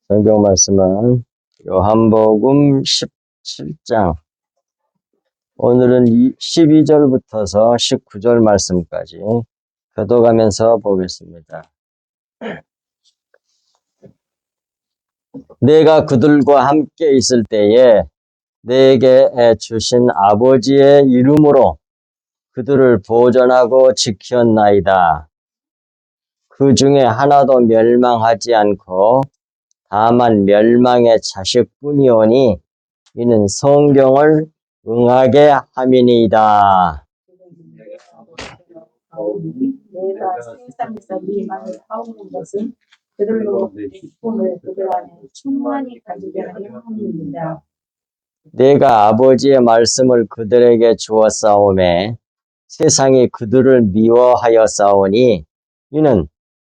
성경 말씀은 요한복음 17장, 오늘은 12절부터서 19절 말씀까지 교도가면서 보겠습니다. 내가 그들과 함께 있을 때에 내게 주신 아버지의 이름으로 그들을 보존하고 지켰나이다. 그 중에 하나도 멸망하지 않고 다만 멸망의 자식뿐이오니 이는 성경을 응하게 함이니이다. 내가 세상에서 이 말을 하오는 것은 그들로 기쁨을 그들 안에 충만히 가지게 하려 함입니다. 내가 아버지의 말씀을 그들에게 주었사오매 세상이 그들을 미워하였사오니 이는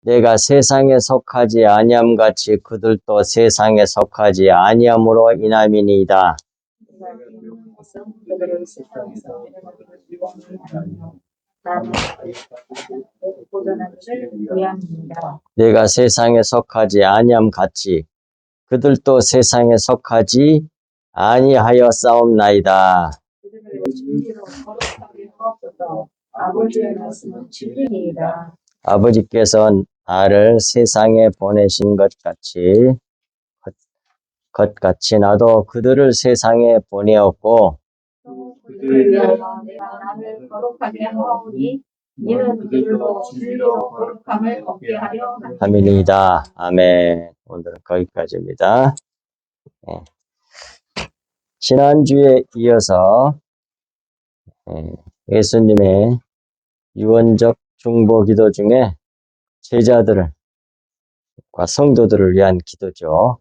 내가 세상에 속하지 아니함 같이 그들도 세상에 속하지 아니함으로 인함이니이다. 그들을 세상에서 미워하지 아니하며 나는 보존하기를 위함입니다. 내가 세상에 속하지 아니함 같이 그들도 세상에 속하지 아니하였사옵나이다. 그들을 진리로 거룩하게 하옵소서. 아버지의 말씀은 진리니이다. 아버지께서 나를 세상에 보내신 것 같이 나도 그들을 세상에 보내었고 또 그들을 위하여 내가 나를 거룩하게 하오니 이는 그들로 진리로 거룩함을 얻게 하려 함이니이다. 아멘. 오늘은 거기까지입니다. 지난주에 이어서 예수님의 유언적 중보 기도 중에 제자들과 성도들을 위한 기도죠.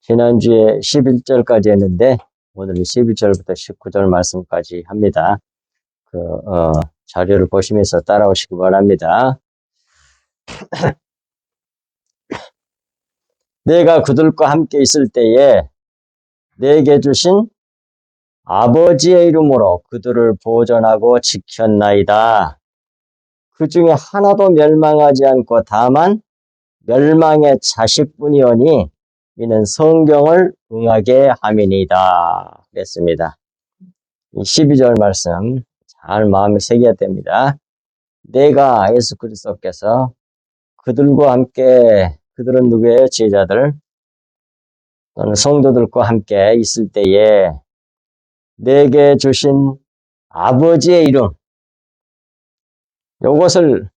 지난주에 11절까지 했는데 오늘은 11절부터 19절 말씀까지 합니다. 자료를 보시면서 따라오시기 바랍니다. 내가 그들과 함께 있을 때에 내게 주신 아버지의 이름으로 그들을 보존하고 지켰나이다. 그 중에 하나도 멸망하지 않고 다만 멸망의 자식뿐이오니 이는 성경을 응하게 함이니이다. 그랬습니다. 이 12절 말씀 잘 마음에 새겨야 됩니다. 내가 예수 그리스도께서 그들과 함께, 그들은 누구예요? 제자들 또는 성도들과 함께 있을 때에 내게 주신 아버지의 이름, 이것을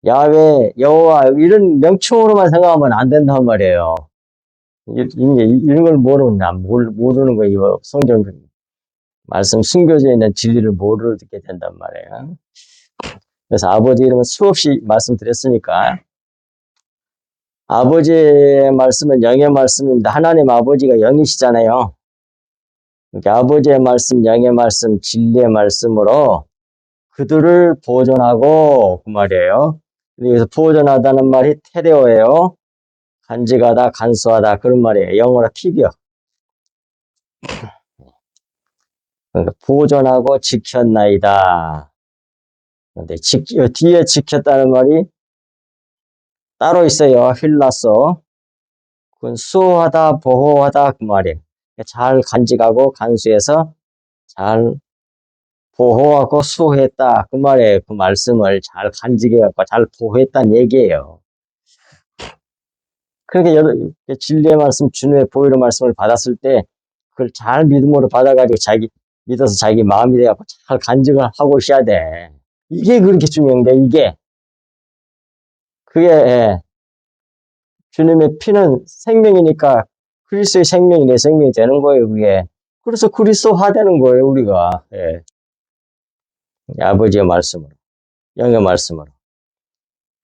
야훼, 여호와 이런 명칭으로만 생각하면 안 된단 말이에요. 이런 걸 모르는 거예요. 성경 말씀 숨겨져 있는 진리를 모르게 된단 말이에요. 그래서 아버지 이름은 수없이 말씀드렸으니까 아버지의 말씀은 영의 말씀입니다. 하나님 아버지가 영이시잖아요. 그러니까 아버지의 말씀, 영의 말씀, 진리의 말씀으로 그들을 보존하고 그 말이에요. 여기서 보존하다는 말이 테레오예요. 간직하다, 간수하다 그런 말이에요. 영어로 킵이요. 그러니까 보존하고 지켰나이다. 근데 뒤에 지켰다는 말이 따로 있어요. 힐라서. 그건 수호하다, 보호하다 그 말이에요. 잘 간직하고 간수해서 잘 보호하고 수호했다 그 말이에요. 그 말씀을 잘 간직해갖고 잘 보호했다는 얘기예요. 그러니까 진리의 말씀, 주님의 보혈의 말씀을 받았을 때 그걸 잘 믿음으로 받아가지고 믿어서 자기 마음이 돼갖고 잘 간직을 하고 있어야 돼. 이게 그렇게 중요한 게 이게. 그게 주님의 피는 생명이니까 그리스도의 생명이 내 생명이 되는 거예요, 그게. 그래서 그리스도화 되는 거예요, 우리가. 아버지의 말씀으로, 영의 말씀으로.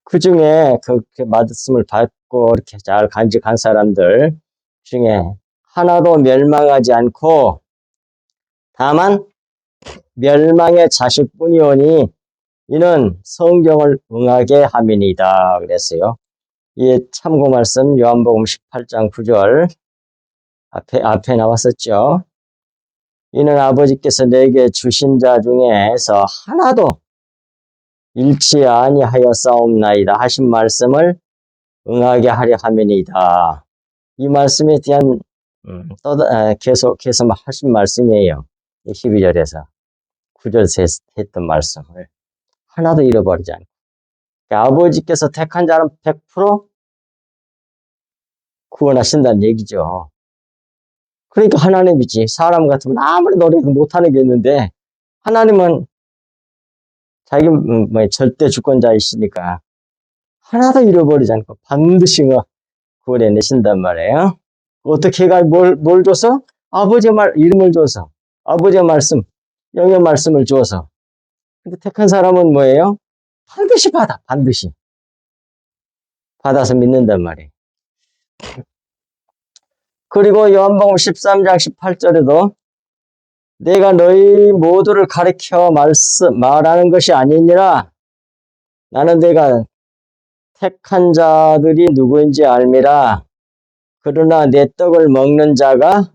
그 중에 그렇게 말씀을 받고 이렇게 잘 간직한 사람들 중에 하나도 멸망하지 않고 다만 멸망의 자식뿐이오니 이는 성경을 응하게 함이니이다. 그랬어요. 이 참고 말씀 요한복음 18장 9절 앞에 나왔었죠. 이는 아버지께서 내게 주신 자 중에서 하나도 잃지 아니하였사옵나이다 하신 말씀을 응하게 하려 함이니이다. 이 말씀에 대한 계속해서 하신 말씀이에요. 12절에서 9절에서 했던 말씀을 하나도 잃어버리지 않고 그러니까 아버지께서 택한 자는 100% 구원하신다는 얘기죠. 그러니까 하나님이지. 사람 같으면 아무리 노력해도 못하는 게 있는데 하나님은 자기 절대 주권자이시니까 하나도 잃어버리지 않고 반드시 구원해내신단 말이에요. 어떻게 해가 뭘 줘서? 아버지의 이름을 줘서 아버지의 말씀, 영의 말씀을 줘서. 근데 택한 사람은 뭐예요? 반드시 반드시 받아서 믿는단 말이에요. 그리고 요한복음 13장 18절에도 내가 너희 모두를 가리켜 말하는 것이 아니니라. 나는 내가 택한 자들이 누구인지 알미라. 그러나 내 떡을 먹는 자가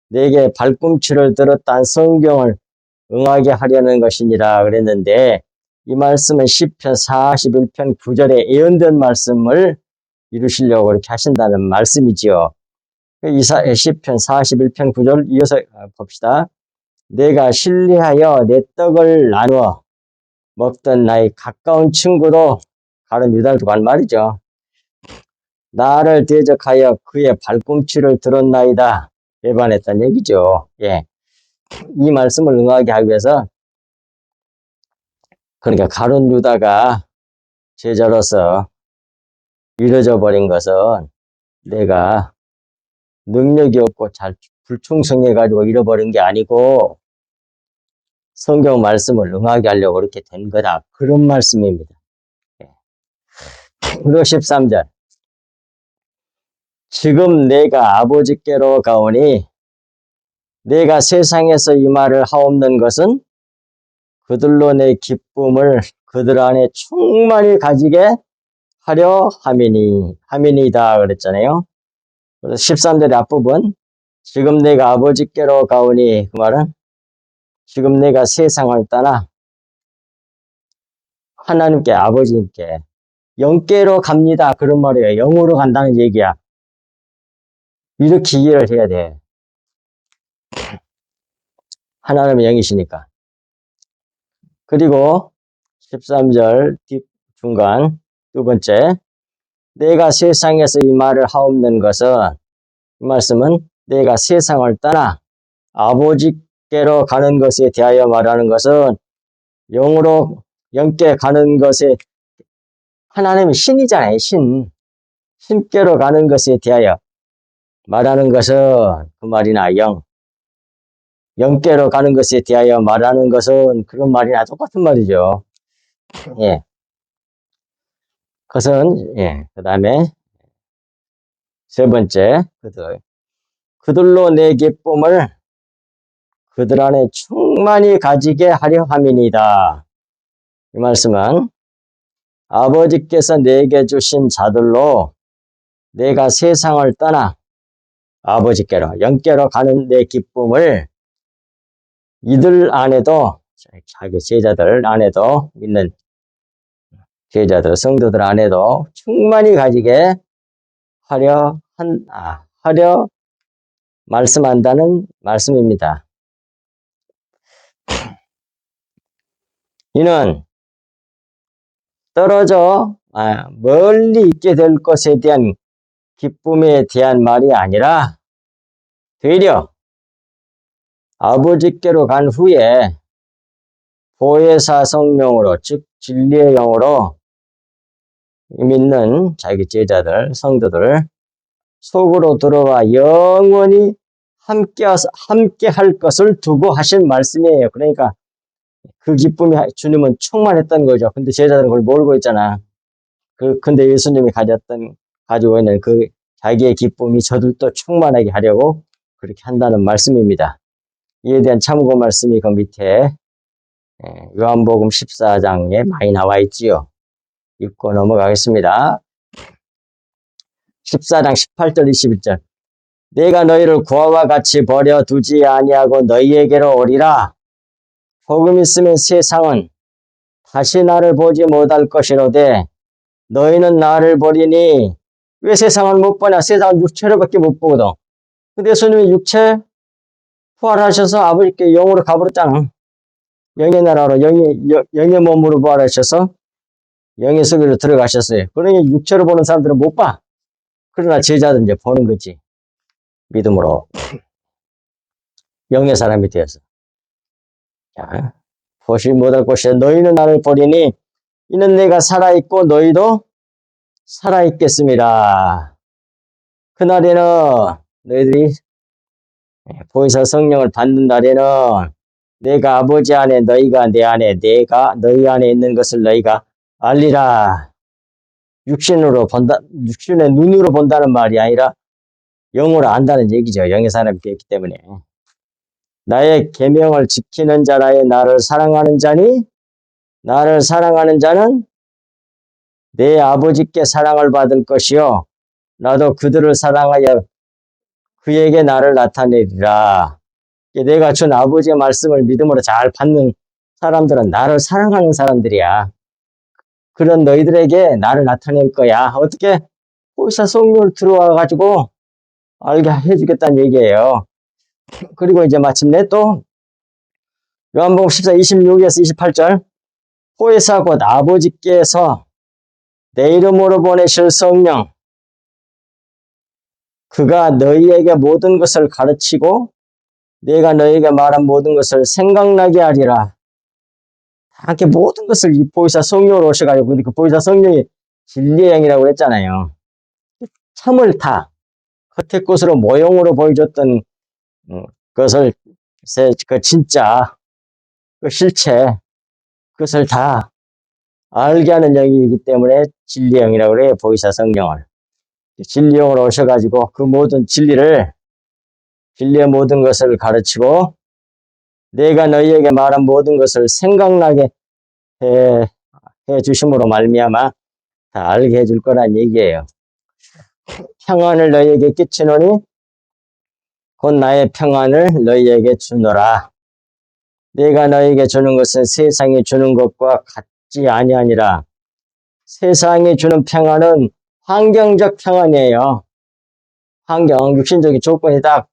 내게 발꿈치를 들었다는 성경을 응하게 하려는 것이니라 그랬는데 이 말씀은 시편 41편 9절에 예언된 말씀을 이루시려고 이렇게 하신다는 말씀이지요. 시편 41편 9절 이어서 봅시다. 내가 신뢰하여 내 떡을 나누어 먹던 나의 가까운 친구도 가룟 유다를 두고 한 말이죠. 나를 대적하여 그의 발꿈치를 들었나이다. 배반했다는 얘기죠. 예. 이 말씀을 응하게 하기 위해서 그러니까 가룟 유다가 제자로서 이뤄져 버린 것은 내가 능력이 없고 잘 불충성해가지고 잃어버린 게 아니고 성경 말씀을 응하게 하려고 그렇게 된 거다. 그런 말씀입니다. 그리고 13절. 지금 내가 아버지께로 가오니 내가 세상에서 이 말을 하옵는 것은 그들로 내 기쁨을 그들 안에 충만히 가지게 하려 함이니이다 그랬잖아요. 그래서 13절의 앞부분 지금 내가 아버지께로 가오니 그 말은 지금 내가 세상을 떠나 하나님께 아버지님께 영께로 갑니다. 그런 말이에요. 영으로 간다는 얘기야. 이렇게 이해를 해야 돼. 하나님은 영이시니까. 그리고 13절 중간 두 번째 내가 세상에서 이 말을 하옵는 것은 이 말씀은 내가 세상을 떠나 아버지께로 가는 것에 대하여 말하는 것은 영으로 영께 가는 것에 하나님은 신이잖아요. 신께로 가는 것에 대하여 말하는 것은 그 말이나 영께로 가는 것에 대하여 말하는 것은 그런 말이나 똑같은 말이죠. 예. 그것은 그 다음에 세 번째 그들로 내 기쁨을 그들 안에 충만히 가지게 하려 함이니이다. 이 말씀은 아버지께서 내게 주신 자들로 내가 세상을 떠나 아버지께로 영께로 가는 내 기쁨을 이들 안에도 자기 제자들 안에도 있는 제자들 성도들 안에도 충만히 가지게 하려 말씀한다는 말씀입니다. 이는 떨어져 멀리 있게 될 것에 대한 기쁨에 대한 말이 아니라 되려 아버지께로 간 후에 보혜사 성령으로 즉 진리의 영으로 믿는 자기 제자들 성도들 속으로 들어와 영원히 함께 할 것을 두고 하신 말씀이에요. 그러니까 그 기쁨이 주님은 충만했던 거죠. 근데 제자들은 그걸 모르고 있잖아. 근데 예수님이 가지고 있는 그 자기의 기쁨이 저들도 충만하게 하려고 그렇게 한다는 말씀입니다. 이에 대한 참고 말씀이 그 밑에 요한복음 14장에 많이 나와 있지요. 읽고 넘어가겠습니다. 14장 18절 21절 내가 너희를 고아와 같이 버려두지 아니하고 너희에게로 오리라. 복음 있으면 세상은 다시 나를 보지 못할 것이로되 너희는 나를 보리니 왜 세상을 못 보냐? 세상은 육체로밖에 못 보거든. 근데 예수님이 육체 부활하셔서 아버지께 영으로 가버렸잖아. 영의 나라로 영의 몸으로 부활하셔서 영의 세계로 들어가셨어요. 그러니 육체로 보는 사람들은 못 봐. 그러나 제자들은 이제 보는 거지. 믿음으로. 영의 사람이 되어서. 자, 보시 못할 것이야. 너희는 나를 보리니 이는 내가 살아있고 너희도 살아있겠습니다. 그날에는 너희들이 보혜사 성령을 받는 날에는 내가 아버지 안에 너희가 내 안에 내가 너희 안에 있는 것을 너희가 알리라. 육신으로 본다, 육신의 눈으로 본다는 말이 아니라 영으로 안다는 얘기죠. 영의 사람이 되었기 때문에. 나의 계명을 지키는 자라에 나를 사랑하는 자니 나를 사랑하는 자는 내 아버지께 사랑을 받을 것이요 나도 그들을 사랑하여 그에게 나를 나타내리라. 내가 준 아버지의 말씀을 믿음으로 잘 받는 사람들은 나를 사랑하는 사람들이야. 그런 너희들에게 나를 나타낼 거야. 어떻게? 보혜사 성령을 들어와가지고 알게 해주겠다는 얘기예요. 그리고 이제 마침내 또 요한복음 14, 26에서 28절 보혜사 곧 아버지께서 내 이름으로 보내실 성령 그가 너희에게 모든 것을 가르치고 내가 너희에게 말한 모든 것을 생각나게 하리라. 이렇게 모든 것을 이 보혜사 성령으로 오셔가지고 그 보혜사 성령이 진리의 영이라고 그랬잖아요. 참을 다 겉의 것으로 모형으로 보여줬던 것을 그 진짜 그 실체 그것을 다 알게 하는 영이기 때문에 진리의 영이라고 그래요. 보혜사 성령을 진리의 영으로 오셔가지고 그 모든 진리의 모든 것을 가르치고 내가 너희에게 말한 모든 것을 생각나게 해 주심으로 말미암아 다 알게 해줄 거란 얘기예요. 평안을 너희에게 끼치노니 곧 나의 평안을 너희에게 주노라. 내가 너희에게 주는 것은 세상이 주는 것과 같지 아니하니라. 세상이 주는 평안은 환경적 평안이에요. 환경, 육신적인 조건이 딱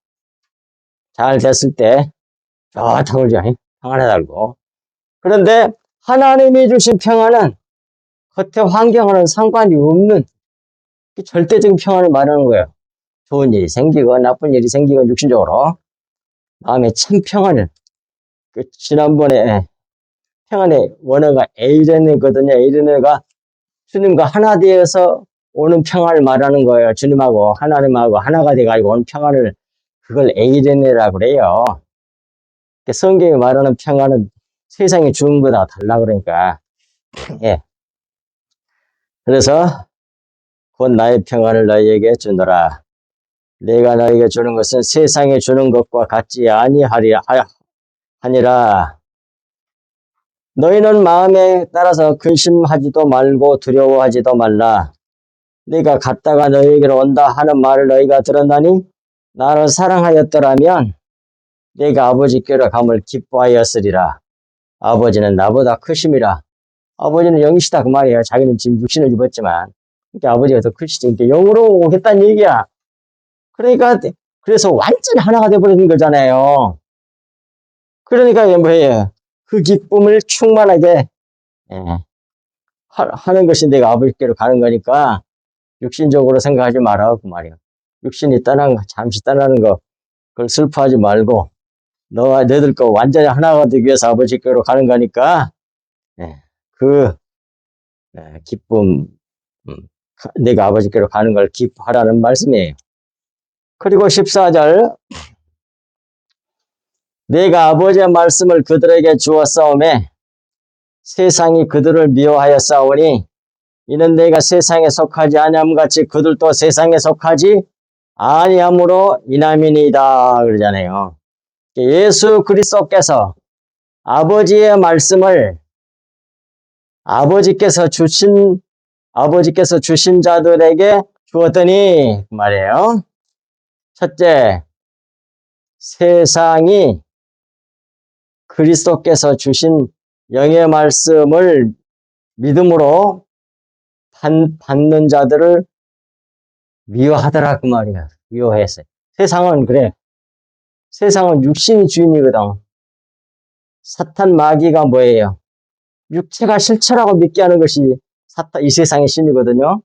잘 됐을 때 좋다고 그러죠. 평안하다고. 그런데 하나님이 주신 평안은 겉의 환경과는 상관이 없는 절대적인 평안을 말하는 거예요. 좋은 일이 생기건 나쁜 일이 생기건 육신적으로 마음의 참 평안을 지난번에 평안의 원어가 에이레네거든요. 에이레네가 주님과 하나 되어서 오는 평안을 말하는 거예요. 주님하고 하나님하고 하나가 돼가지고 오는 평안을 그걸 에이레네라고 그래요. 성경이 말하는 평안은 세상이 주는 거다 달라 그러니까 예. 그래서 곧 나의 평안을 너희에게 주노라. 내가 너희에게 주는 것은 세상에 주는 것과 같지 아니하니라. 너희는 마음에 따라서 근심하지도 말고 두려워하지도 말라. 내가 갔다가 너희에게로 온다 하는 말을 너희가 들었나니 나를 사랑하였더라면 내가 아버지께로 감을 기뻐하였으리라. 아버지는 나보다 크심이라. 아버지는 영이시다 그 말이에요. 자기는 지금 육신을 입었지만 그러니까 아버지가 더 크시지. 그러니까 영으로 오겠다는 얘기야. 그러니까 그래서 완전히 하나가 돼버리는 거잖아요. 그러니까 뭐예요? 그 기쁨을 충만하게 하는 것이 내가 아버지께로 가는 거니까 육신적으로 생각하지 마라 그 말이야. 육신이 잠시 떠나는 거 그걸 슬퍼하지 말고 너와 너희들 거 완전히 하나가 되기 위해서 아버지께로 가는 거니까 그 기쁨 내가 아버지께로 가는 걸 기뻐하라는 말씀이에요. 그리고 14절 내가 아버지의 말씀을 그들에게 주었사오매 세상이 그들을 미워하여 싸우니 이는 내가 세상에 속하지 아니함 같이 그들도 세상에 속하지 아니함으로 인함이니이다 그러잖아요. 예수 그리스도께서 아버지의 말씀을 아버지께서 주신 자들에게 주었더니 그 말이에요. 첫째, 세상이 그리스도께서 주신 영의 말씀을 믿음으로 받는 자들을 미워하더라 그 말이야. 미워했어요. 세상은 그래. 세상은 육신이 주인이거든. 사탄 마귀가 뭐예요? 육체가 실체라고 믿게 하는 것이 이 세상의 신이거든요.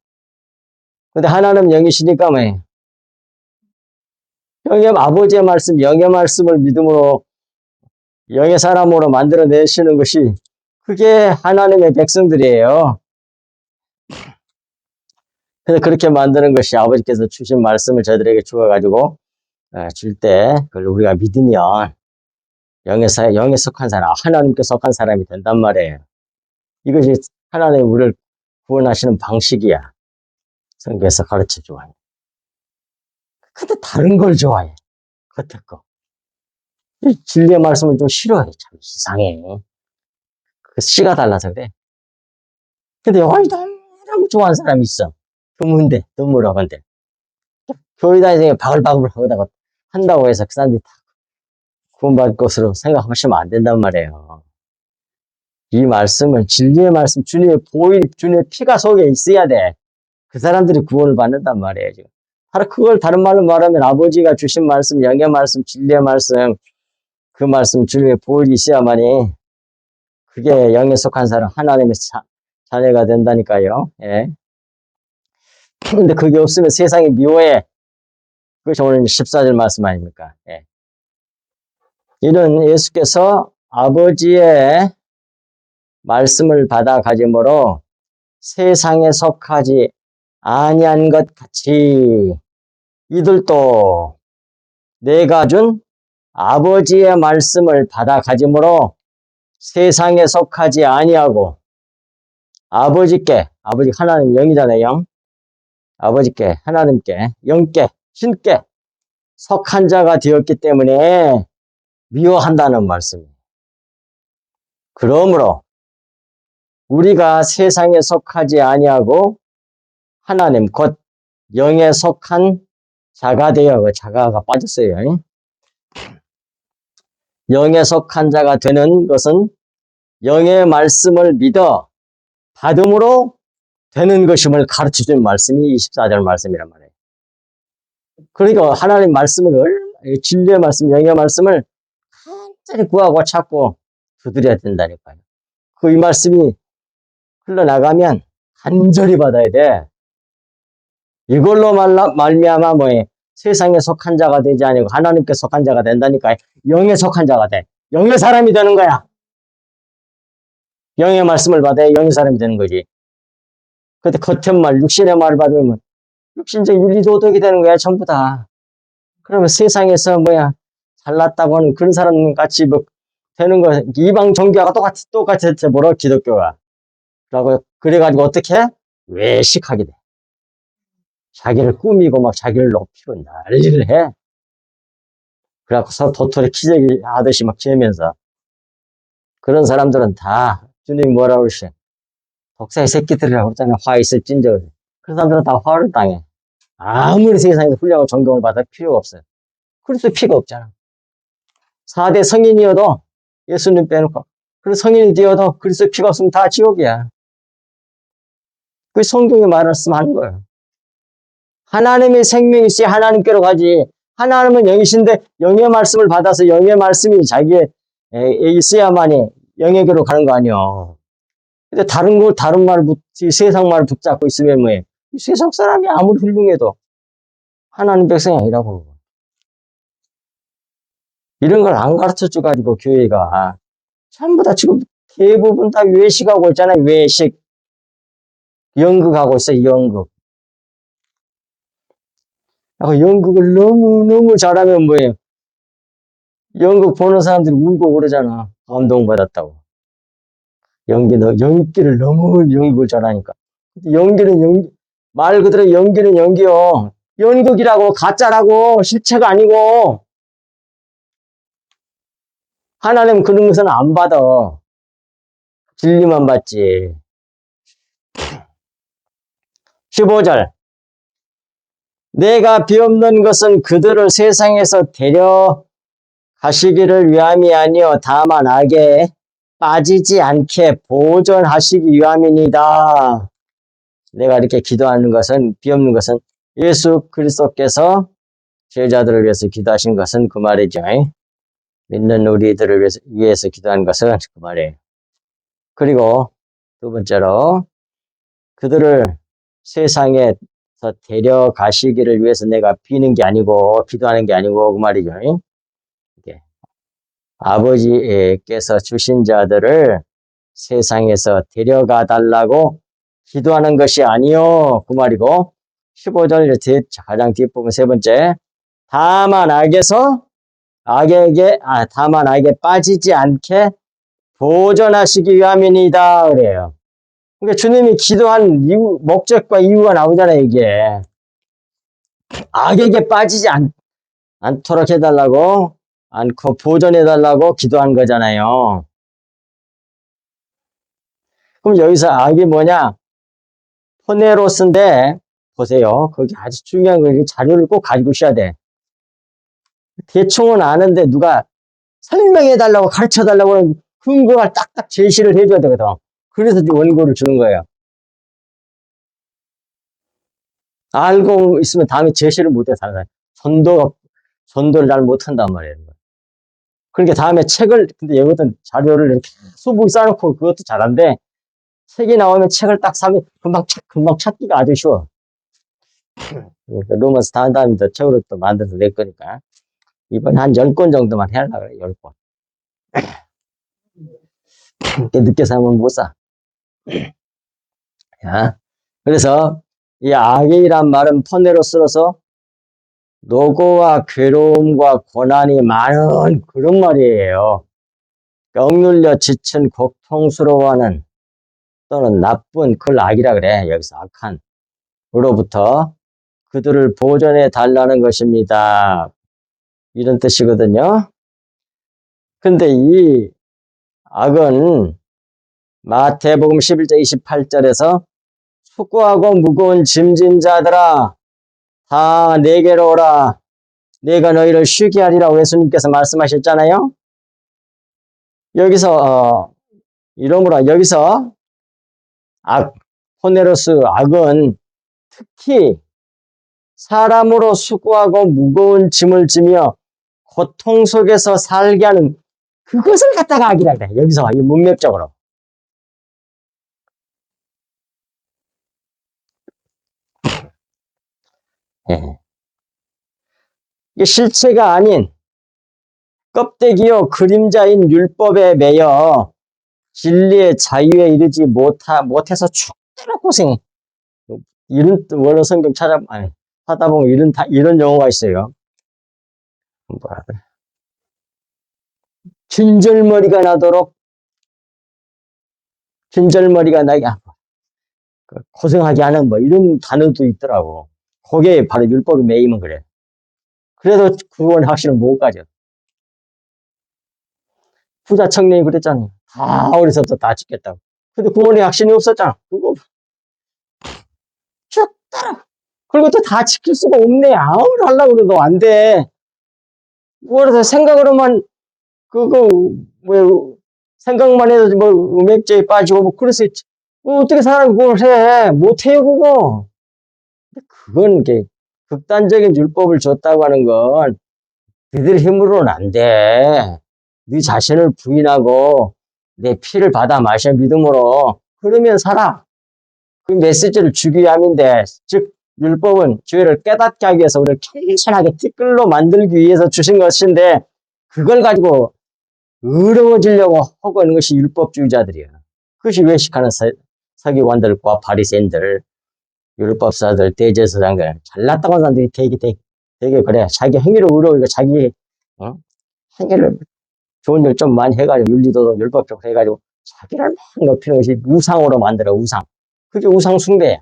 근데 하나님 영이시니까 뭐예요? 영의 아버지의 말씀, 영의 말씀을 믿음으로 영의 사람으로 만들어내시는 것이 그게 하나님의 백성들이에요. 그래서 그렇게 만드는 것이 아버지께서 주신 말씀을 저희들에게 주어가지고 줄 때 그걸 우리가 믿으면 영에 속한 사람, 하나님께 속한 사람이 된단 말이에요. 이것이 하나님이 우리를 구원하시는 방식이야. 성경에서 가르쳐 줘요. 근데 다른 걸 좋아해. 겉에 거. 이 진리의 말씀을 좀 싫어해. 참 이상해. 그 씨가 달라서 그래. 근데 영원히 너무 좋아하는 사람이 있어. 드물어, 근데. 교회 다니면서 바글바글 하다가 한다고 해서 그 사람들이 다 구원받을 것으로 생각하시면 안 된단 말이에요. 이 말씀은 진리의 말씀, 주님의 피가 속에 있어야 돼. 그 사람들이 구원을 받는단 말이에요, 지금. 바로 그걸 다른 말로 말하면 아버지가 주신 말씀, 영의 말씀, 진리의 말씀, 그 말씀, 주님의 보혈이 있어야만이 그게 영에 속한 사람, 하나님의 자녀가 된다니까요. 예. 근데 그게 없으면 세상이 미워해. 그것이 오늘 14절 말씀 아닙니까? 예. 이는 예수께서 아버지의 말씀을 받아 가짐으로 세상에 속하지 아니한 것 같이 이들도 내가 준 아버지의 말씀을 받아 가짐으로 세상에 속하지 아니하고 아버지 하나님 영이잖아요. 영. 아버지께, 하나님께, 영께, 신께 속한 자가 되었기 때문에 미워한다는 말씀이에요. 그러므로 우리가 세상에 속하지 아니하고 하나님 곧 영에 속한 자가 되어 자가가 빠졌어요. 영에 속한 자가 되는 것은 영의 말씀을 믿어 받음으로 되는 것임을 가르쳐준 말씀이 24절 말씀이란 말이에요. 그러니까 하나님 말씀을 진리의 말씀, 영의 말씀을 간절히 구하고 찾고 두드려야 된다니까요. 이 말씀이 흘러나가면 간절히 받아야 돼. 이걸로 말미암아 뭐예요? 세상에 속한 자가 되지 아니고 하나님께 속한 자가 된다니까요. 영에 속한 자가 돼. 영의 사람이 되는 거야. 영의 말씀을 받아야 영의 사람이 되는 거지. 근데 겉의 말, 육신의 말을 받으면 육신적 윤리도덕이 되는 거야, 전부 다. 그러면 세상에서 잘났다고 하는 그런 사람 같이 되는 거, 이방 종교가 똑같이 뭐라, 기독교가. 그래가지고 어떻게 해? 외식하게 돼. 자기를 꾸미고 자기를 높이고 난리를 해. 그래갖고 도토리 키재기 하듯이 재면서. 그런 사람들은 다, 주님이 뭐라고 그러시? 독사의 새끼들이라고 그러잖아요. 화 있을 찐저. 그 사람들은 다 화를 당해. 아무리 세상에서 훌륭한 존경을 받을 필요가 없어요. 그래서 피가 없잖아. 4대 성인이어도 예수님 빼놓고 그런 성인이 되어도 그리스도 피가 없으면 다 지옥이야. 그 성경의 말씀하는 거예요. 하나님의 생명이 있어야 하나님께로 가지. 하나님은 영이신데 영의 말씀을 받아서 영의 말씀이 자기에 있어야만이 영에게로 가는 거 아니야. 근데 다른 말, 세상 말을 붙잡고 있으면 뭐해? 이 세상 사람이 아무리 훌륭해도 하나님 백성이 아니라고. 이런 걸 안 가르쳐 줘가지고 교회가 전부 다 지금 대부분 다 외식하고 있잖아요. 외식. 연극하고 있어요. 연극. 연극을 너무 잘하면 뭐예요? 연극 보는 사람들이 울고 그러잖아. 감동받았다고. 연기를 너무 연극을 잘하니까. 말 그대로 연기는 연기요. 연극이라고, 가짜라고, 실체가 아니고. 하나님 그런 것은 안 받아. 진리만 받지. 15절. 내가 비옵는 것은 그들을 세상에서 데려가시기를 위함이 아니요 다만 악에 빠지지 않게 보존하시기 위함이니이다. 내가 이렇게 기도하는 것은, 비옵는 것은 예수 그리스도께서 제자들을 위해서 기도하신 것은 그 말이죠. 믿는 우리들을 위해서 기도한 것은 그 말이에요. 그리고 두 번째로 그들을 세상에서 데려가시기를 위해서 내가 비는 게 아니고 기도하는 게 아니고 그 말이죠. 아버지께서 주신 자들을 세상에서 데려가 달라고 기도하는 것이 아니요 그 말이고 15절 가장 뒷부분 세 번째 다만 악에게 빠지지 않게 보존하시기 위함이니이다 그래요. 그러니까 주님이 기도한 이유, 목적과 이유가 나오잖아요. 이게 악에게 빠지지 않도록 해달라고 않고 보존해달라고 기도한 거잖아요. 그럼 여기서 악이 뭐냐? 포네로스인데 보세요. 거기 아주 중요한 거 자료를 꼭 가지고 있어야 돼. 대충은 아는데 누가 설명해달라고 가르쳐달라고 근거가 딱딱 제시를 해줘야 되거든. 그래서 원고를 주는 거예요. 알고 있으면 다음에 제시를 못해 사는 전도를 잘 못한단 말이에요. 그러니까 다음에 책을 근데 여기든 자료를 이렇게 수북이 쌓아놓고 그것도 잘한데 책이 나오면 책을 딱 사면 금방 찾기가 아주 쉬워. 그러니까 로마서 다 한 다음에 또 책으로 또 만들어서 낼 거니까 이번에 한 10권 정도만 해야려고 그래. 10권. 늦게 사면 못 사. 야. 그래서 이 악이란 말은 포네로스로서 노고와 괴로움과 고난이 많은 그런 말이에요. 억눌려 지친 고통스러워하는 또는 나쁜 그걸 악이라 그래. 여기서 악한 으로부터 그들을 보존해 달라는 것입니다. 이런 뜻이거든요. 근데 이 악은 마태복음 11장 28절에서 수고하고 무거운 짐진 자들아 다 내게로 오라 내가 너희를 쉬게 하리라고 예수님께서 말씀하셨잖아요. 여기서 이러므로 여기서 포네로스 악은 특히 사람으로 수고하고 무거운 짐을 지며 고통 속에서 살게 하는 그것을 갖다가 악이라 그래. 여기서 이 문맥적으로. 예. 이게 실체가 아닌 껍데기요 그림자인 율법에 매여 진리의 자유에 이르지 못해서 죽도록 고생해. 이런 원어 성경 하다 보면 이런 용어가 있어요. 뭐라 그래? 진절머리가 나게 고생하게 하는 뭐 이런 단어도 있더라고. 거기에 바로 율법이 매이면 그래. 그래도 구원 확신은 못 가져. 부자 청년이 그랬잖아. 다 어려서부터 다 지켰다고. 근데 구원의 확신이 없었잖아. 그거 쭉 따라. 그리고 또 다 지킬 수가 없네. 아무리 하려고 그래도 안 돼. 그래서 생각으로만 그거 뭐 생각만 해도 뭐 음액제에 빠지고 뭐 그래서 어떻게 사람이 그걸 해? 못해요 그거. 그건 이게 극단적인 율법을 줬다고 하는 건 너희들 힘으로는 안 돼. 네 자신을 부인하고 내 피를 받아 마셔 믿음으로 그러면 살아. 그 메시지를 주기 위함인데 즉 율법은 죄를 깨닫게 하기 위해서 우리를 천천하게 티끌로 만들기 위해서 주신 것인데 그걸 가지고 의로워지려고 하고 있는 것이 율법주의자들이야. 그것이 외식하는 서기관들과 바리새인들, 율법사들, 대제사장들, 잘났다고 하는 사람들이 되게 그래. 자기 행위를 의로우니까 자기 행위를 좋은 일 좀 많이 해가지고 윤리도덕 율법적으로 해가지고 자기를 막 높이는 것이 우상으로 만들어 우상. 그게 우상 숭배야.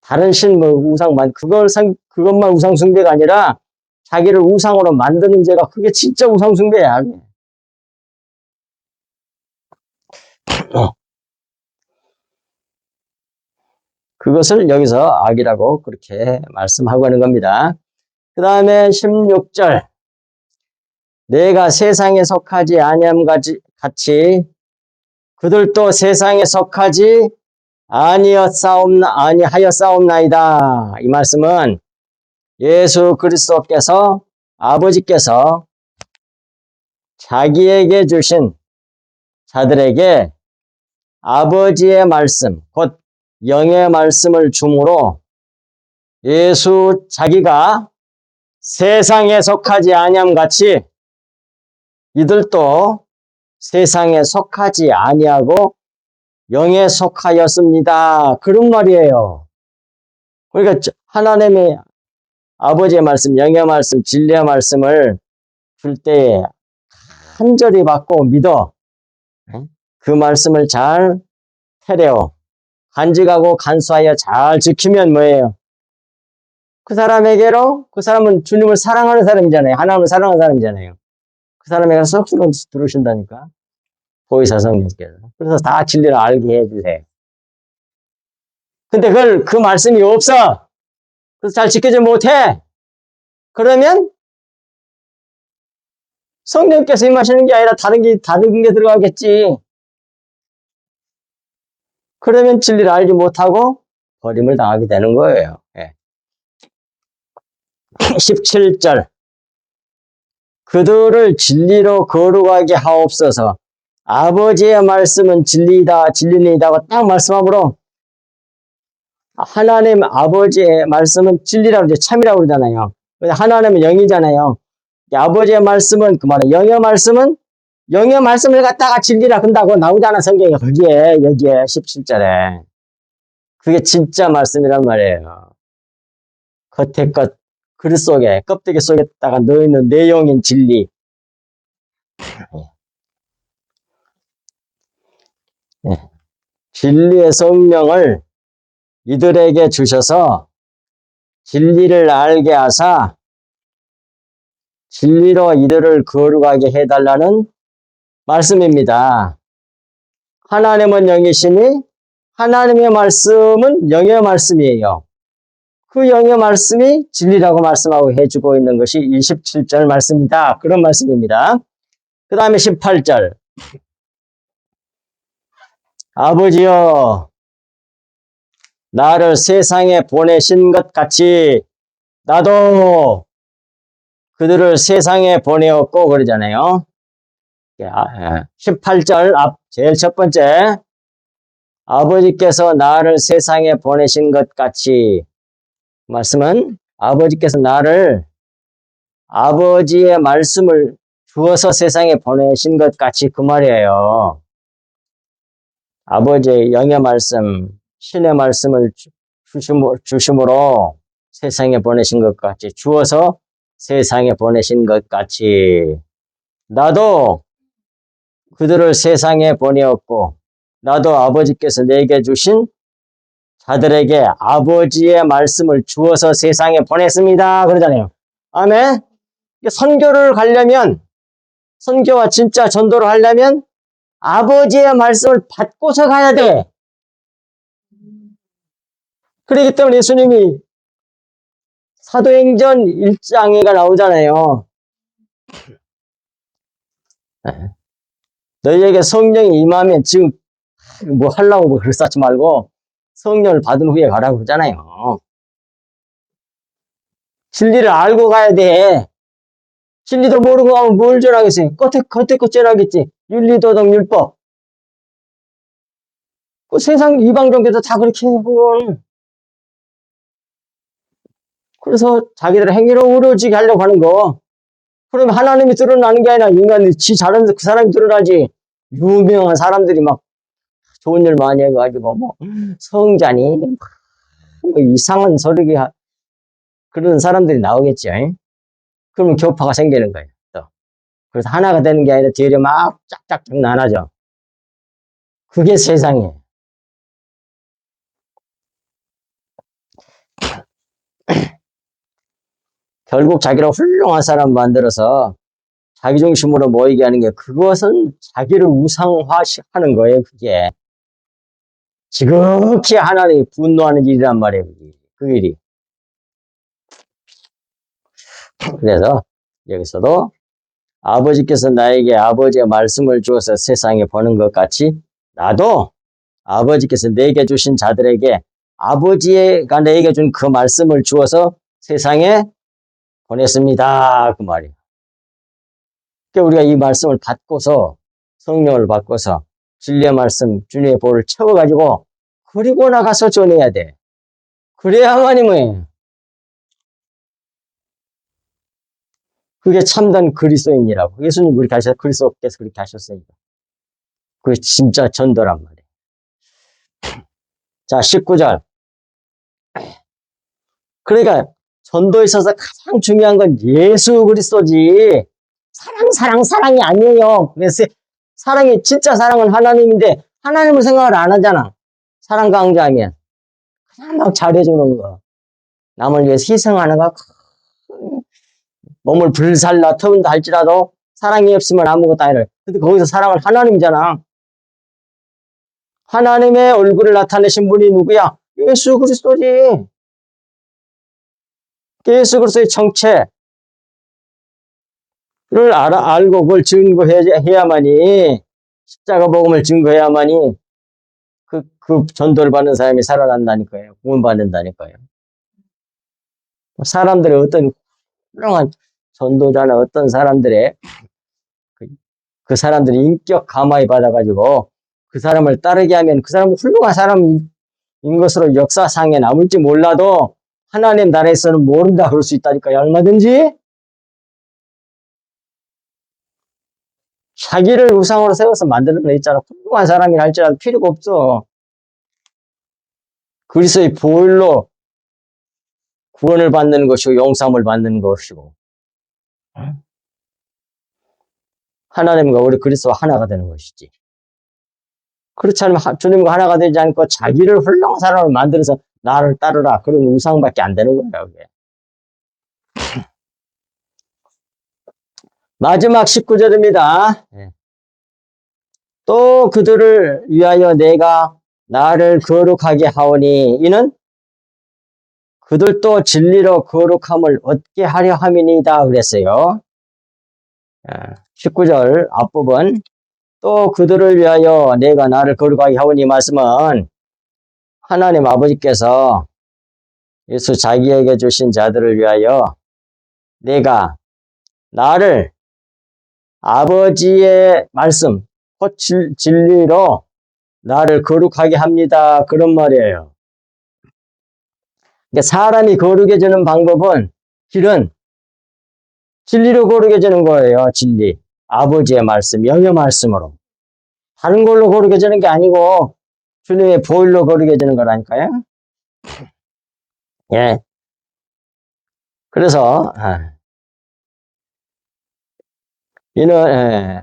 다른 신 뭐 우상만 그것만 우상 숭배가 아니라 자기를 우상으로 만드는 죄가 그게 진짜 우상 숭배야. 그것을 여기서 악이라고 그렇게 말씀하고 하는 겁니다. 그 다음에 16절 내가 세상에 속하지 아니함 같이 그들도 세상에 속하지 아니하였사옵나이다. 이 말씀은 예수 그리스도께서 아버지께서 자기에게 주신 자들에게 아버지의 말씀, 곧 영의 말씀을 주므로 예수 자기가 세상에 속하지 아니함 같이 이들도 세상에 속하지 아니하고 영에 속하였습니다. 그런 말이에요. 그러니까 하나님의 아버지의 말씀, 영의 말씀, 진리의 말씀을 줄 때에 간절히 받고 믿어 그 말씀을 잘 헤래어 간직하고 간수하여 잘 지키면 뭐예요? 그 사람에게로 그 사람은 주님을 사랑하는 사람이잖아요. 하나님을 사랑하는 사람이잖아요. 그 사람에게 쏙 들어오신다니까. 보이사 성령께서. 그래서 다 진리를 알게 해주세요. 근데 그 말씀이 없어. 그래서 잘 지키지 못해. 그러면 성령께서 임하시는 게 아니라 다른 게 들어가겠지. 그러면 진리를 알지 못하고 버림을 당하게 되는 거예요. 17절. 그들을 진리로 거룩하게 하옵소서. 아버지의 말씀은 진리니이다고 딱 말씀하므로 하나님 아버지의 말씀은 진리라고 이제 참이라고 그러잖아요. 하나님은 영이잖아요. 아버지의 말씀은 그 말은 영의 말씀을 갖다가 진리라 한다고 나오잖아 성경에 여기에 17절에 그게 진짜 말씀이란 말이에요. 겉에 것 글 속에 껍데기 속에다가 넣어있는 내용인 진리. 진리의 성령을 이들에게 주셔서 진리를 알게 하사 진리로 이들을 거룩하게 해달라는 말씀입니다. 하나님은 영이시니 하나님의 말씀은 영의 말씀이에요. 그 영의 말씀이 진리라고 말씀하고 해주고 있는 것이 27절 말씀이다. 그런 말씀입니다. 그 다음에 18절. 아버지여 나를 세상에 보내신 것 같이 나도 그들을 세상에 보내었고 그러잖아요. 18절 앞 제일 첫 번째 아버지께서 나를 세상에 보내신 것 같이 말씀은 아버지께서 나를 아버지의 말씀을 주어서 세상에 보내신 것 같이 그 말이에요. 아버지의 영의 말씀, 신의 말씀을 주심으로 세상에 보내신 것 같이 주어서 세상에 보내신 것 같이 나도 그들을 세상에 보내었고 나도 아버지께서 내게 주신 자들에게 아버지의 말씀을 주어서 세상에 보냈습니다. 그러잖아요. 아멘. 선교를 가려면 선교와 진짜 전도를 하려면 아버지의 말씀을 받고서 가야 돼. 그렇기 때문에 예수님이 사도행전 1장에가 나오잖아요. 너희에게 성령이 임하면 지금 뭐 하려고 뭐 글 쌓지 말고 성령을 받은 후에 가라고 그러잖아요. 진리를 알고 가야 돼. 진리도 모르고 가면 뭘 전하겠어요? 겉에 것 전하겠지. 윤리도덕 율법. 그 세상 이방 종교도 다 그렇게 해, 그건. 그래서 자기들 행위로 의로지게 하려고 하는 거. 그러면 하나님이 드러나는 게 아니라 인간이 지 잘하는 그 사람이 드러나지. 유명한 사람들이 막 좋은 일 많이 해가지고 뭐 성자니 뭐 이상한 소리 그런 사람들이 나오겠죠. 그러면 교파가 생기는 거예요. 또. 그래서 하나가 되는 게 아니라 뒤에 막 짝짝짝 나눠져. 그게 세상이에요. 결국 자기를 훌륭한 사람 만들어서 자기 중심으로 모이게 하는 게 그것은 자기를 우상화하는 거예요. 그게 지극히 하나님이 분노하는 일이란 말이에요. 그 일이. 그래서 여기서도 아버지께서 나에게 아버지의 말씀을 주어서 세상에 보는 것 같이 나도 아버지께서 내게 주신 자들에게 아버지가 내게 준 그 말씀을 주어서 세상에 보냈습니다. 그 말이에요. 그러니까 우리가 이 말씀을 받고서 성령을 받고서 진리의 말씀, 주님의 보를 채워가지고 그리고 나가서 전해야 돼. 그래야만이 뭐예요? 그게 참된 그리스도인이라고. 예수님 그렇게 하셨, 그리스도께서 그렇게 하셨으니까. 그게 진짜 전도란 말이에요. 자, 19절. 그러니까 전도에 있어서 가장 중요한 건 예수 그리스도지. 사랑이 아니에요. 그래서 사랑이, 진짜 사랑은 하나님인데 하나님을 생각을 안 하잖아. 사랑 강자면. 그냥 막 잘해주는 거. 남을 위해서 희생하는 거. 몸을 불살라 터운다 할지라도 사랑이 없으면 아무것도 아니라. 근데 거기서 사랑은 하나님이잖아. 하나님의 얼굴을 나타내신 분이 누구야? 예수 그리스도지. 예수 그리스도의 정체를 알고 그걸 증거해야만이, 십자가 복음을 증거해야만이 그 전도를 받는 사람이 살아난다니까요. 구원받는다니까요. 사람들의 어떤 훌륭한 전도자나 어떤 사람들의 그 사람들이 인격 감화에 받아가지고 그 사람을 따르게 하면 그 사람은 훌륭한 사람인 것으로 역사상에 남을지 몰라도 하나님 나라에서는 모른다 그럴 수 있다니까요. 얼마든지. 자기를 우상으로 세워서 만드는 거 있잖아. 훌륭한 사람이라 할지라도 필요가 없어. 그리스도의 보혈로 구원을 받는 것이고 용서함을 받는 것이고 하나님과 우리 그리스도와 하나가 되는 것이지. 그렇지 않으면 주님과 하나가 되지 않고 자기를 훌륭한 사람을 만들어서 나를 따르라. 그런 우상밖에 안 되는 거예요. 그게. 마지막 19절입니다. 또 그들을 위하여 내가 나를 거룩하게 하오니 이는 그들도 진리로 거룩함을 얻게 하려 함이니이다 그랬어요. 19절 앞부분 또 그들을 위하여 내가 나를 거룩하게 하오니 말씀은 하나님 아버지께서 예수 자기에게 주신 자들을 위하여 내가 나를 아버지의 말씀, 곧 진리로 나를 거룩하게 합니다. 그런 말이에요. 그러니까 사람이 거룩해지는 방법은, 길은 진리로 거룩해지는 거예요. 진리. 아버지의 말씀, 영의 말씀으로. 다른 걸로 거룩해지는 게 아니고 주님의 보혈로 거룩해지는 거라니까요. 예. 그래서 이는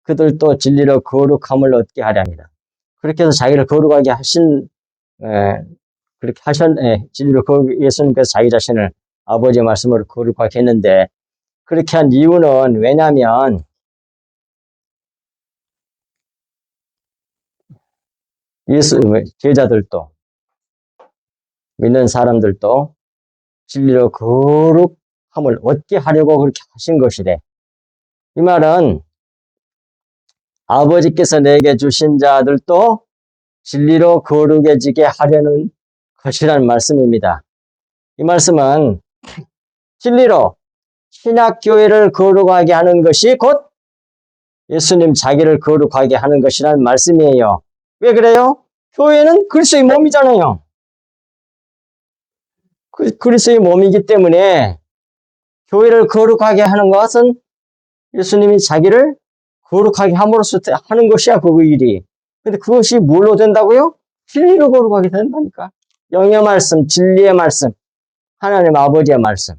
그들도 진리로 거룩함을 얻게 하려 합니다. 그렇게 해서 자기를 거룩하게 하신 그렇게 진리로 예수님께서 자기 자신을 아버지의 말씀으로 거룩하게 했는데 그렇게 한 이유는 왜냐하면 제자들도 믿는 사람들도 진리로 거룩함을 얻게 하려고 그렇게 하신 것이래. 이 말은 아버지께서 내게 주신 자들도 진리로 거룩해지게 하려는 것이라는 말씀입니다. 이 말씀은 진리로 신학교회를 거룩하게 하는 것이 곧 예수님 자기를 거룩하게 하는 것이라는 말씀이에요. 왜 그래요? 교회는 그리스도의 몸이잖아요. 그리스도의 몸이기 때문에 교회를 거룩하게 하는 것은 예수님이 자기를 거룩하게 함으로써 하는 것이야, 그 일이. 근데 그것이 뭘로 된다고요? 진리로 거룩하게 된다니까. 영의 말씀, 진리의 말씀, 하나님 아버지의 말씀.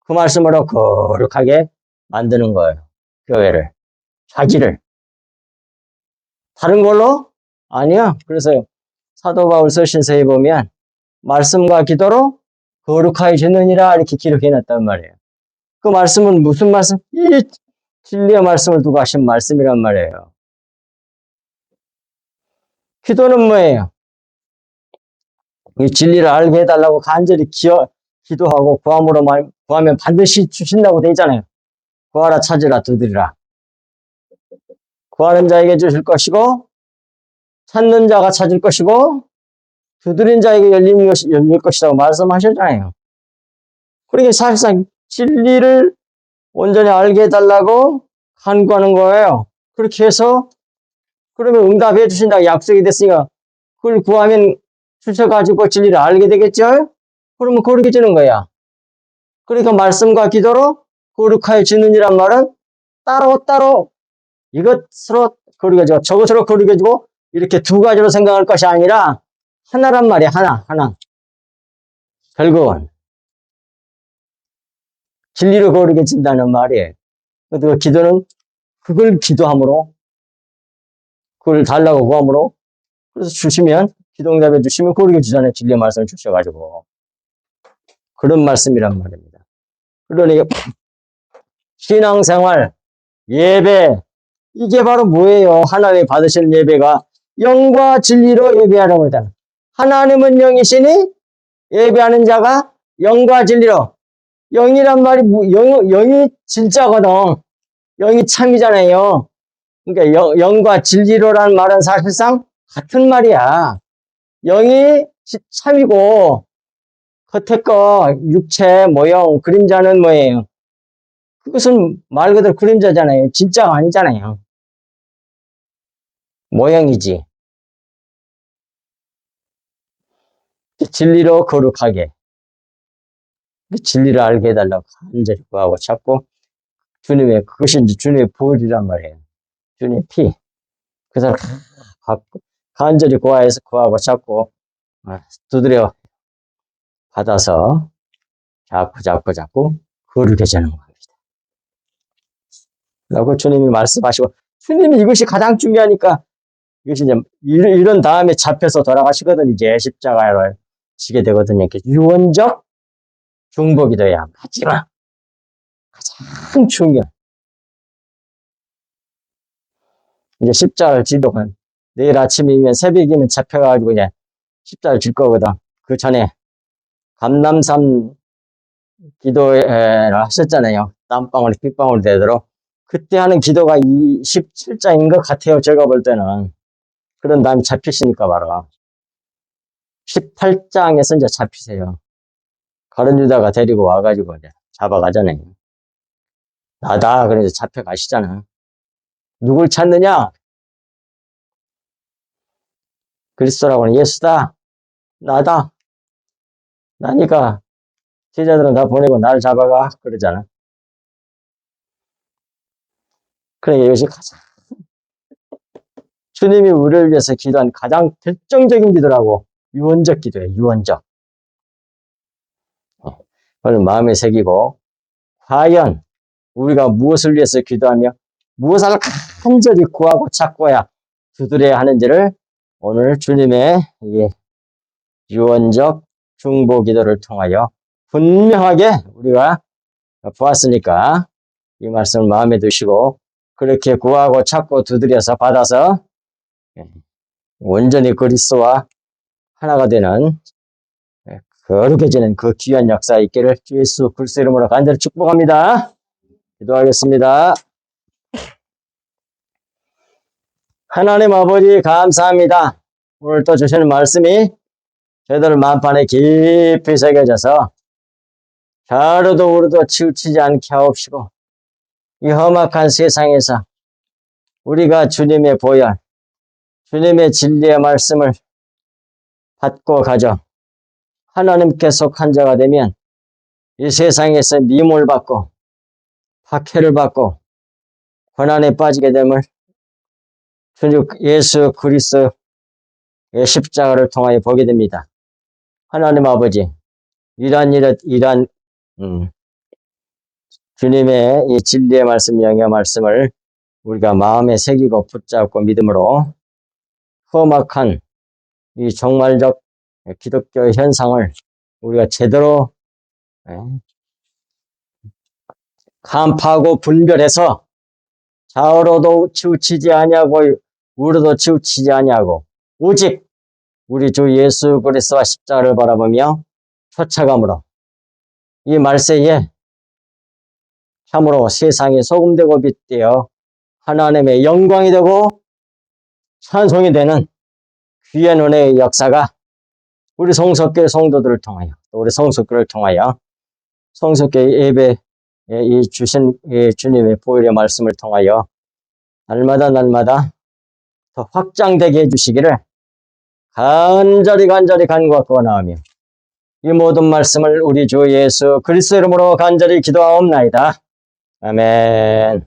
그 말씀으로 거룩하게 만드는 거예요. 교회를. 자기를. 다른 걸로? 아니야. 그래서 사도 바울 서신서에 보면 말씀과 기도로 거룩하여지느니라 이렇게 기록해놨단 말이에요. 그 말씀은 무슨 말씀? 이 진리의 말씀을 두고 하신 말씀이란 말이에요. 기도는 뭐예요? 이 진리를 알게 해달라고 간절히 기도하고 구하면 반드시 주신다고 돼 있잖아요. 구하라 찾으라 두드리라. 구하는 자에게 주실 것이고 찾는 자가 찾을 것이고 두드린 자에게 열릴 것이라고 말씀하셨잖아요. 그러니까 사실상 진리를 온전히 알게 해달라고 간구하는 거예요. 그렇게 해서 그러면 응답해 주신다고 약속이 됐으니까 그걸 구하면 주셔가지고 진리를 알게 되겠죠? 그러면 거룩해 지는 거야. 그러니까 말씀과 기도로 거룩하여 지는이란 말은 따로따로 이것으로 거룩해지고 저것으로 거룩해지고 이렇게 두 가지로 생각할 것이 아니라 하나란 말이야. 하나. 결국은 진리로 거룩해진다는 말이에요. 그 기도는 그걸 기도함으로 그걸 달라고 구함으로 그래서 주시면 기도응답해 주시면 거룩해지잖아요. 진리의 말씀을 주셔가지고 그런 말씀이란 말입니다. 그러니 신앙생활 예배 이게 바로 뭐예요? 하나님이 받으시는 예배가 영과 진리로 예배하라고 그러잖아. 하나님은 영이시니 예배하는 자가 영과 진리로. 영이란 말이 영이 진짜거든. 영이 참이잖아요. 그러니까 영과 진리로라는 말은 사실상 같은 말이야. 영이 참이고 겉에 거 육체 모형 그림자는 뭐예요? 그것은 말 그대로 그림자잖아요. 진짜가 아니잖아요. 모형이지. 진리로 거룩하게. 진리를 알게 해달라고 간절히 구하고 찾고 그것이 이제 주님의 보혈이란 말이에요. 주님의 피. 그 사람 받고 간절히 구하고 찾고 두드려 받아서 자꾸 거룩해지는 겁니다. 라고 주님이 말씀하시고 주님이 이것이 가장 중요하니까 이것이 이제 이런 다음에 잡혀서 돌아가시거든 이제 십자가를 지게 되거든요. 이렇게 유언적 중보기도야 마지막 가장 중요한 이제 십자가를 지도건 내일 아침이면 새벽이면 잡혀가지고 이제 십자가를 질 거거든. 그 전에 감람산 기도를 하셨잖아요. 땀방울이 빗방울이 되도록 그때 하는 기도가 이 17장인 것 같아요. 제가 볼 때는 그런 다음에 잡히시니까 바로 18장에서 이제 잡히세요. 가룟 유다가 데리고 와가지고 이제 잡아가잖아요. 나다 그래서 잡혀가시잖아. 누굴 찾느냐? 그리스도라고는 예수다. 나다. 나니까 제자들은 다 보내고 나를 잡아가 그러잖아. 그러니까 이것이 가장 주님이 우리를 위해서 기도한 가장 결정적인 기도라고 유언적 기도예요. 유언적. 그걸 마음에 새기고 과연 우리가 무엇을 위해서 기도하며 무엇을 간절히 구하고 찾고야 두드려야 하는지를 오늘 주님의 유언적 중보 기도를 통하여 분명하게 우리가 보았으니까 이 말씀을 마음에 두시고 그렇게 구하고 찾고 두드려서 받아서 온전히 그리스도와 하나가 되는 거룩해지는 그 귀한 역사 있기를 주 예수 그리스도 이름으로 간절히 축복합니다. 기도하겠습니다. 하나님 아버지 감사합니다. 오늘 또 주시는 말씀이 저희들 마음판에 깊이 새겨져서 하루도 우리도 치우치지 않게 하옵시고 이 험악한 세상에서 우리가 주님의 보혈, 주님의 진리의 말씀을 받고 가져 하나님께 속한 자가 되면 이 세상에서 미움을 받고 박해를 받고 고난에 빠지게 됨을 주 예수 그리스도의 십자가를 통하여 보게 됩니다. 하나님 아버지, 이러한 주님의 이 진리의 말씀, 영의 말씀을 우리가 마음에 새기고 붙잡고 믿음으로 험악한 이 종말적 기독교의 현상을 우리가 제대로 간파하고 분별해서 좌우로도 치우치지 아니하고 우로도 치우치지 아니하고 오직 우리 주 예수 그리스도와 십자가를 바라보며 쫓아감으로 이 말세에 참으로 세상에 소금되고 빛되어 하나님의 영광이 되고 찬송이 되는 귀한 은혜의 역사가 우리 성석교회 성도들을 통하여, 또 우리 성석교를 통하여 성석교회 예배에 이 주신 이 주님의 보혈의 말씀을 통하여 날마다 더 확장되게 해주시기를 간절히 간구하고 원하오며 이 모든 말씀을 우리 주 예수 그리스도 이름으로 간절히 기도하옵나이다. 아멘.